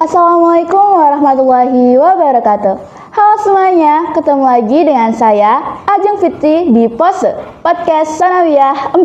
Assalamualaikum warahmatullahi wabarakatuh. Halo semuanya, ketemu lagi dengan saya Ajeng Fitri di Pose Podcast Sanawiyah 4.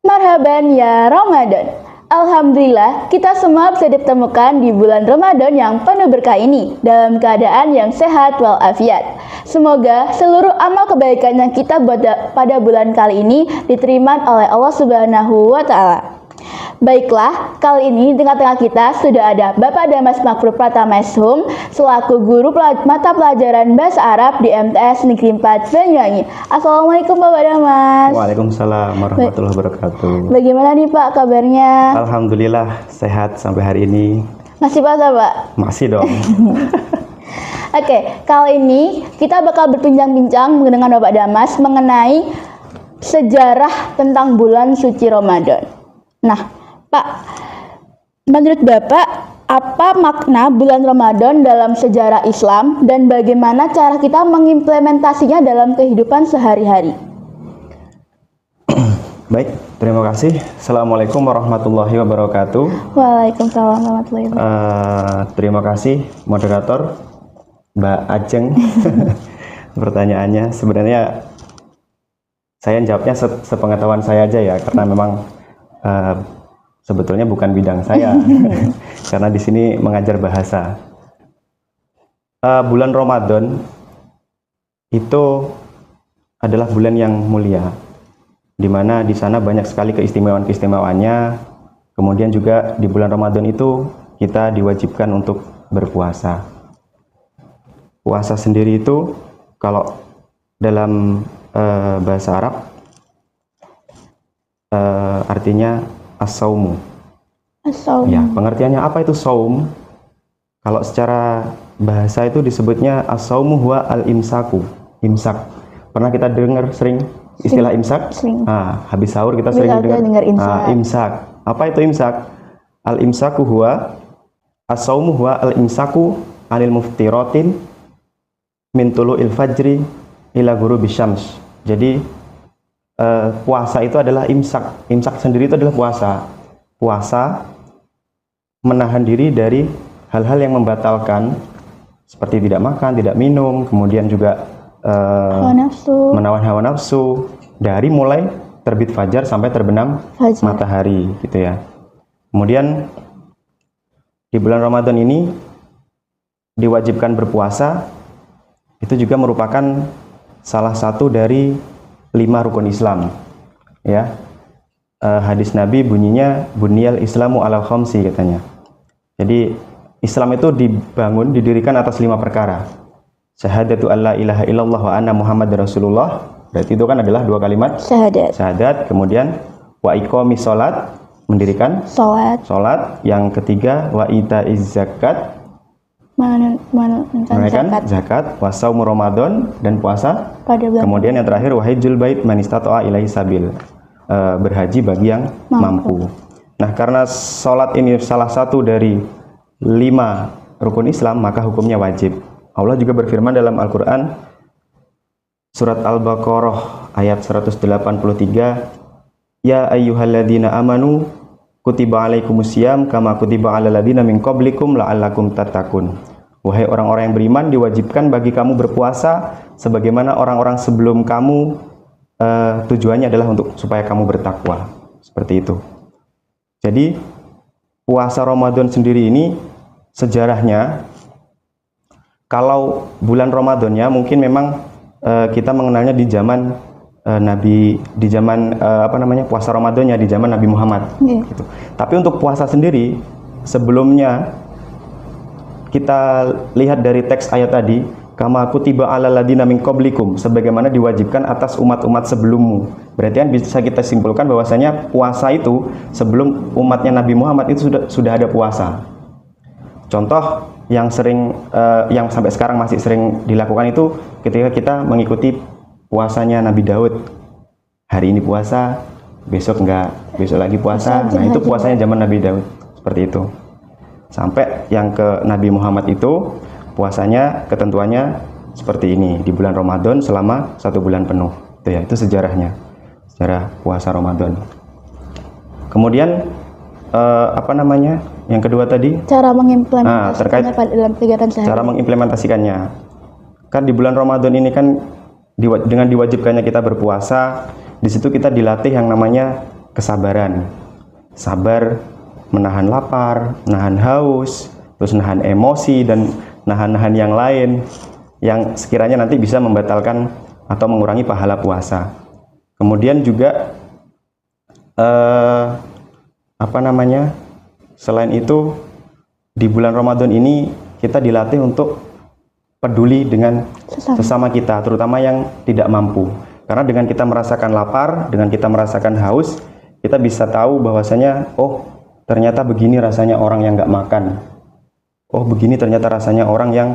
Marhaban ya Ramadan. Alhamdulillah kita semua bisa ditemukan di bulan Ramadan yang penuh berkah ini dalam keadaan yang sehat walafiat. Semoga seluruh amal kebaikan yang kita buat pada bulan kali ini diterima oleh Allah Subhanahu wa Ta'ala. Baiklah, kali ini di tengah-tengah kita sudah ada Bapak Damas Makfur Pratama Shum selaku guru mata pelajaran Bahasa Arab di MTS Negeri 4 Banyuwangi. Assalamualaikum Bapak Damas. Waalaikumsalam warahmatullahi wabarakatuh. Bagaimana nih Pak kabarnya? Alhamdulillah sehat sampai hari ini. Masih puasa Pak? Masih dong. Oke, kali ini kita bakal berbincang-bincang dengan Bapak Damas mengenai sejarah tentang bulan suci Ramadan. Nah, Pak, menurut Bapak, apa makna bulan Ramadan dalam sejarah Islam dan bagaimana cara kita mengimplementasinya dalam kehidupan sehari-hari? Baik, terima kasih. Assalamualaikum warahmatullahi wabarakatuh. Waalaikumsalam warahmatullahi wabarakatuh. Terima kasih moderator Mbak Ajeng. Pertanyaannya sebenarnya saya jawabnya sepengetahuan saya aja ya, karena memang sebetulnya bukan bidang saya. Karena di sini mengajar bahasa. Bulan Ramadan itu adalah bulan yang mulia, di mana di sana banyak sekali keistimewaan-keistimewaannya. Kemudian juga di bulan Ramadan itu kita diwajibkan untuk berpuasa. Puasa sendiri itu kalau dalam bahasa Arab artinya as-saumu. Ya, pengertiannya apa itu saum? Kalau secara bahasa itu disebutnya as-saumu huwa al-imsaku. Imsak. Pernah kita dengar sering istilah imsak? Habis sahur kita sering dengar imsak. Apa itu imsak? Al-imsaku huwa as-saumu huwa al-imsaku anil muftiratin min tulu'il fajri ila ghurubisy syams. Jadi puasa itu adalah imsak. Imsak sendiri itu adalah puasa. Puasa menahan diri dari hal-hal yang membatalkan, seperti tidak makan, tidak minum, kemudian juga menawan hawa nafsu dari mulai terbit fajar sampai terbenam matahari, gitu ya. Kemudian di bulan Ramadan ini diwajibkan berpuasa. Itu juga merupakan salah satu dari 5 rukun Islam, ya. Hadis Nabi bunyinya bunyal Islamu ala khamsi, katanya. Jadi Islam itu didirikan atas 5 perkara. Syahadatu alla ilaha illallah wa anna Muhammadar Rasulullah. Berarti itu kan adalah 2 kalimat syahadat. Kemudian wa iqamis shalat, mendirikan salat. Yang ketiga wa itaiz zakat, menunaikan zakat, wasaumu Ramadan, dan puasa pada bulan. Kemudian yang terakhir wahajjul bait man istata'a ilaihi sabil, berhaji bagi yang mampu. Nah, karena salat ini salah satu dari 5 rukun Islam, maka hukumnya wajib. Allah juga berfirman dalam Al-Qur'an surat Al-Baqarah ayat 183, ya ayyuhalladzina amanu kutiba alaikumusiyam kama kutiba alal ladzina min qablikum la'allakum tattaqun. Wahai orang-orang yang beriman, diwajibkan bagi kamu berpuasa sebagaimana orang-orang sebelum kamu, tujuannya adalah untuk supaya kamu bertakwa. Seperti itu. Jadi puasa Ramadan sendiri ini sejarahnya, kalau bulan Ramadannya mungkin memang kita mengenalnya di zaman Nabi, di zaman puasa Ramadannya di zaman Nabi Muhammad. Gitu. Tapi untuk puasa sendiri sebelumnya kita lihat dari teks ayat tadi, kama kutiba alal ladzina min qablikum, sebagaimana diwajibkan atas umat-umat sebelummu. Berarti kan bisa kita simpulkan bahwasanya puasa itu sebelum umatnya Nabi Muhammad itu sudah ada puasa. Contoh yang yang sampai sekarang masih sering dilakukan itu ketika kita mengikuti puasanya Nabi Daud. Hari ini puasa, besok enggak, besok lagi puasa. Nah, itu puasanya zaman Nabi Daud seperti itu. Sampai yang ke Nabi Muhammad itu puasanya ketentuannya seperti ini, di bulan Ramadan selama 1 bulan penuh. Itu ya, itu sejarahnya. Sejarah puasa Ramadan. Kemudian yang kedua tadi cara mengimplementasikannya dalam kegiatan sehari. Cara mengimplementasikannya. Kan di bulan Ramadan ini kan dengan diwajibkannya kita berpuasa, di situ kita dilatih yang namanya kesabaran. Sabar menahan lapar, menahan haus, terus nahan emosi dan nahan-nahan yang lain yang sekiranya nanti bisa membatalkan atau mengurangi pahala puasa. Kemudian juga selain itu di bulan Ramadan ini kita dilatih untuk peduli dengan sesama kita, terutama yang tidak mampu. Karena dengan kita merasakan lapar, dengan kita merasakan haus, kita bisa tahu bahwasanya, oh ternyata begini rasanya orang yang nggak makan. Oh begini ternyata rasanya orang yang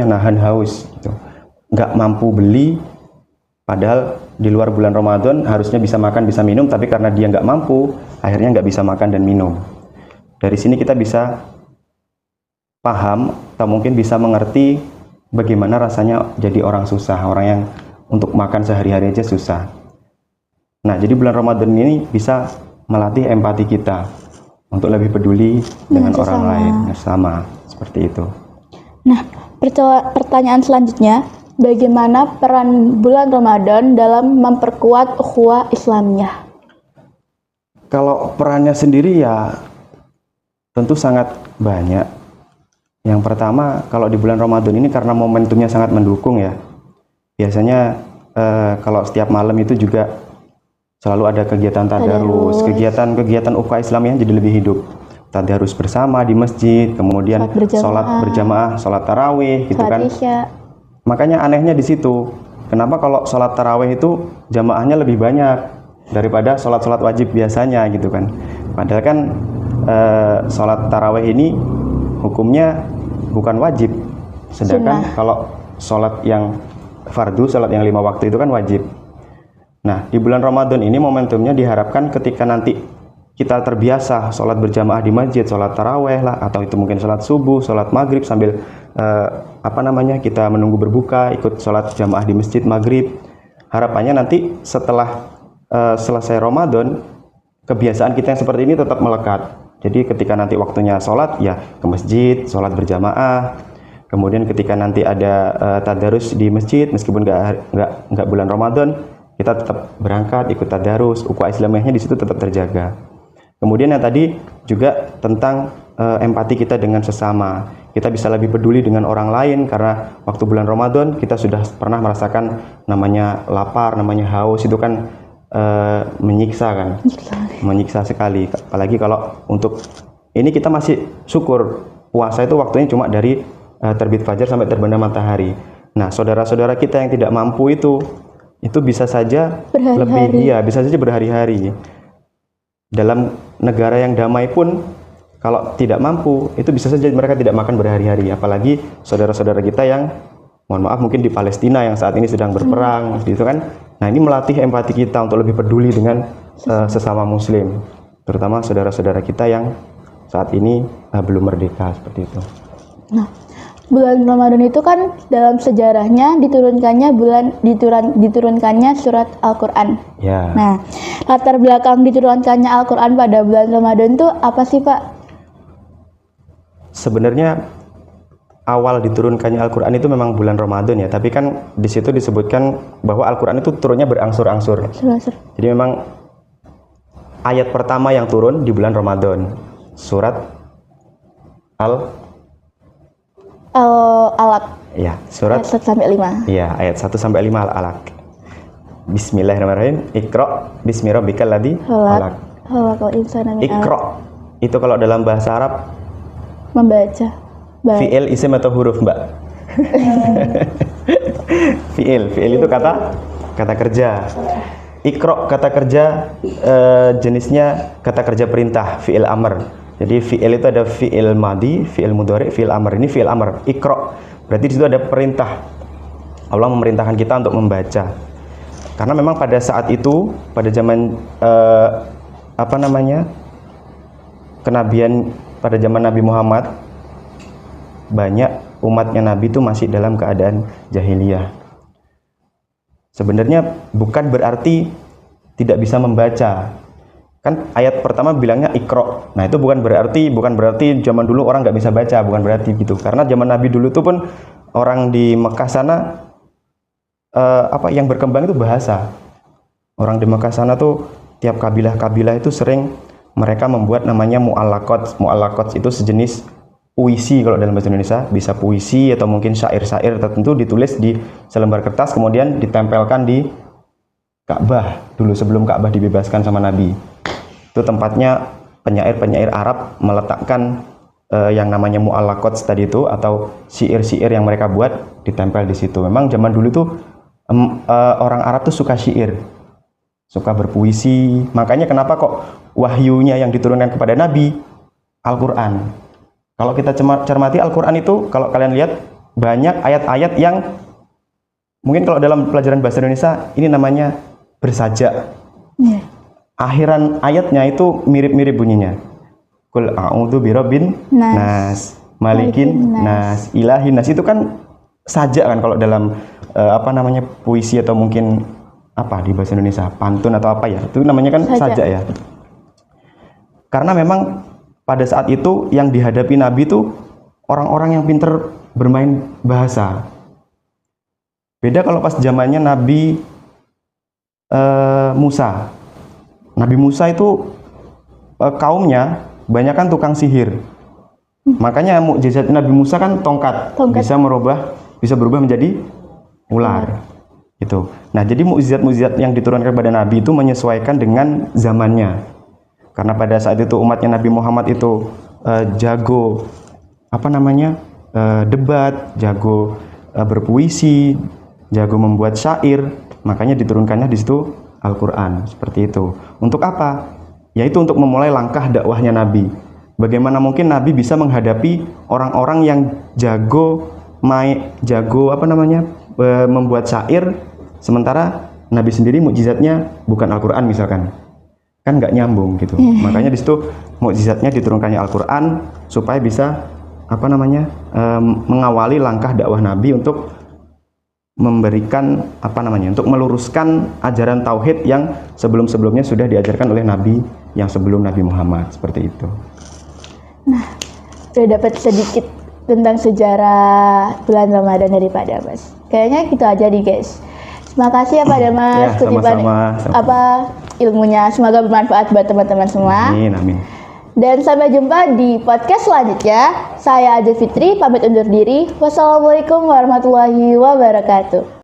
nahan haus, gitu. Nggak mampu beli, padahal di luar bulan Ramadan harusnya bisa makan, bisa minum, tapi karena dia nggak mampu, akhirnya nggak bisa makan dan minum. Dari sini kita bisa paham atau mungkin bisa mengerti bagaimana rasanya jadi orang susah, orang yang untuk makan sehari-hari aja susah. Nah, jadi bulan Ramadan ini bisa melatih empati kita untuk lebih peduli dengan orang lain, sama seperti itu. Nah, pertanyaan selanjutnya, bagaimana peran bulan Ramadan dalam memperkuat ukhuwah Islamiyah? Kalau perannya sendiri ya tentu sangat banyak. Yang pertama, kalau di bulan Ramadan ini karena momentumnya sangat mendukung ya. Biasanya kalau setiap malam itu juga selalu ada kegiatan tadarus, kegiatan ukhuwah Islamiyah jadi lebih hidup. Tadarus bersama di masjid, kemudian sholat berjamaah, sholat tarawih gitu kan. Makanya anehnya di situ. Kenapa kalau sholat tarawih itu jamaahnya lebih banyak daripada sholat-sholat wajib biasanya gitu kan. Padahal kan sholat tarawih ini hukumnya bukan wajib, sedangkan kalau sholat yang fardu, sholat yang 5 waktu itu kan wajib. Nah, di bulan Ramadan ini momentumnya diharapkan ketika nanti kita terbiasa sholat berjamaah di masjid, sholat taraweh lah, atau itu mungkin sholat subuh, sholat maghrib sambil kita menunggu berbuka, ikut sholat jamaah di masjid maghrib. Harapannya nanti setelah selesai Ramadan, kebiasaan kita yang seperti ini tetap melekat. Jadi ketika nanti waktunya sholat, ya ke masjid, sholat berjamaah. Kemudian ketika nanti ada tadarus di masjid, meskipun nggak bulan Ramadan, kita tetap berangkat, ikut tadarus, ukhuwah Islamiyahnya di situ tetap terjaga. Kemudian yang tadi juga tentang empati kita dengan sesama. Kita bisa lebih peduli dengan orang lain karena waktu bulan Ramadan kita sudah pernah merasakan namanya lapar, namanya haus, itu kan menyiksa sekali. Apalagi kalau untuk ini kita masih syukur puasa itu waktunya cuma dari terbit fajar sampai terbenam matahari. Nah, saudara-saudara kita yang tidak mampu itu bisa saja bisa saja berhari-hari. Dalam negara yang damai pun kalau tidak mampu itu bisa saja mereka tidak makan berhari-hari. Apalagi saudara-saudara kita yang mohon maaf mungkin di Palestina yang saat ini sedang berperang gitu kan. Nah, ini melatih empati kita untuk lebih peduli dengan sesama muslim, terutama saudara-saudara kita yang saat ini belum merdeka seperti itu. Nah, bulan Ramadan itu kan dalam sejarahnya diturunkannya surat Al-Qur'an. Ya. Nah, latar belakang diturunkannya Al-Qur'an pada bulan Ramadan itu apa sih, Pak? Sebenarnya awal diturunkannya Al-Qur'an itu memang bulan Ramadan ya, tapi kan di situ disebutkan bahwa Al-Qur'an itu turunnya berangsur-angsur. Jadi memang ayat pertama yang turun di bulan Ramadan, surat Al-Alaq. Ya, surat ayat 1 sampai 5. Iya, ayat 1 sampai 5 Al-Alaq. Bismillahirrahmanirrahim. Iqra bismi rabbikal ladzi khalaq. Iqra itu kalau dalam bahasa Arab membaca. Fi'il isim atau huruf, Mbak? Fi'il itu kata kerja. Iqra kata kerja jenisnya kata kerja perintah, fi'il amr. Jadi fi'il itu ada fi'il madi, fi'il mudhari, fi'il amr. Ini fi'il amr, Iqra. Berarti di situ ada perintah. Allah memerintahkan kita untuk membaca. Karena memang pada saat itu, pada zaman kenabian pada zaman Nabi Muhammad, banyak umatnya Nabi itu masih dalam keadaan jahiliyah. Sebenarnya bukan berarti tidak bisa membaca. Kan ayat pertama bilangnya Iqra. Nah, itu bukan berarti zaman dulu orang nggak bisa baca, bukan berarti gitu. Karena zaman Nabi dulu itu pun orang di Mekah sana yang berkembang itu bahasa. Orang di Mekah sana tuh tiap kabilah-kabilah itu sering mereka membuat namanya mu'allaqat. Mu'allaqat itu sejenis puisi kalau dalam bahasa Indonesia, bisa puisi atau mungkin syair-syair tertentu ditulis di selembar kertas kemudian ditempelkan di Ka'bah dulu sebelum Ka'bah dibebaskan sama Nabi. Itu tempatnya penyair-penyair Arab meletakkan yang namanya mu'allaqat tadi itu atau syair-syair yang mereka buat ditempel di situ. Memang zaman dulu tuh orang Arab tuh suka syair, suka berpuisi. Makanya kenapa kok wahyunya yang diturunkan kepada Nabi Al-Qur'an. Kalau kita cermati Al-Qur'an itu, kalau kalian lihat banyak ayat-ayat yang mungkin kalau dalam pelajaran bahasa Indonesia ini namanya bersajak. Yeah. Akhiran ayatnya itu mirip-mirip bunyinya. Qul a'udzu birabbin nas, malikin nas, ilahin nas. Itu kan sajak kan kalau dalam puisi atau mungkin di bahasa Indonesia pantun atau apa ya. Itu namanya kan sajak ya. Karena memang pada saat itu yang dihadapi Nabi itu orang-orang yang pinter bermain bahasa. Beda kalau pas zamannya Nabi Musa. Nabi Musa itu kaumnya banyak kan tukang sihir. Makanya mukjizat Nabi Musa kan tongkat. Bisa berubah menjadi ular. Itu. Nah, jadi mukjizat-mukjizat yang diturunkan kepada Nabi itu menyesuaikan dengan zamannya. Karena pada saat itu umatnya Nabi Muhammad itu jago debat, jago berpuisi, jago membuat syair, makanya diturunkannya di situ Al-Qur'an seperti itu. Untuk apa? Yaitu untuk memulai langkah dakwahnya Nabi. Bagaimana mungkin Nabi bisa menghadapi orang-orang yang jago membuat syair, sementara Nabi sendiri mukjizatnya bukan Al-Qur'an misalkan. Kan nggak nyambung gitu. Makanya di situ mukjizatnya diturunkannya Al-Qur'an supaya bisa mengawali langkah dakwah Nabi untuk memberikan untuk meluruskan ajaran tauhid yang sebelum-sebelumnya sudah diajarkan oleh Nabi yang sebelum Nabi Muhammad, seperti itu. Nah, udah dapat sedikit tentang sejarah bulan Ramadan dari Pak Damas. Kayaknya gitu aja nih guys. Terima kasih ya Pak Damas, sama-sama. Ilmunya, semoga bermanfaat buat teman-teman semua. Amin. Dan sampai jumpa di podcast selanjutnya. Saya Ade Fitri, pamit undur diri. Wassalamualaikum warahmatullahi wabarakatuh.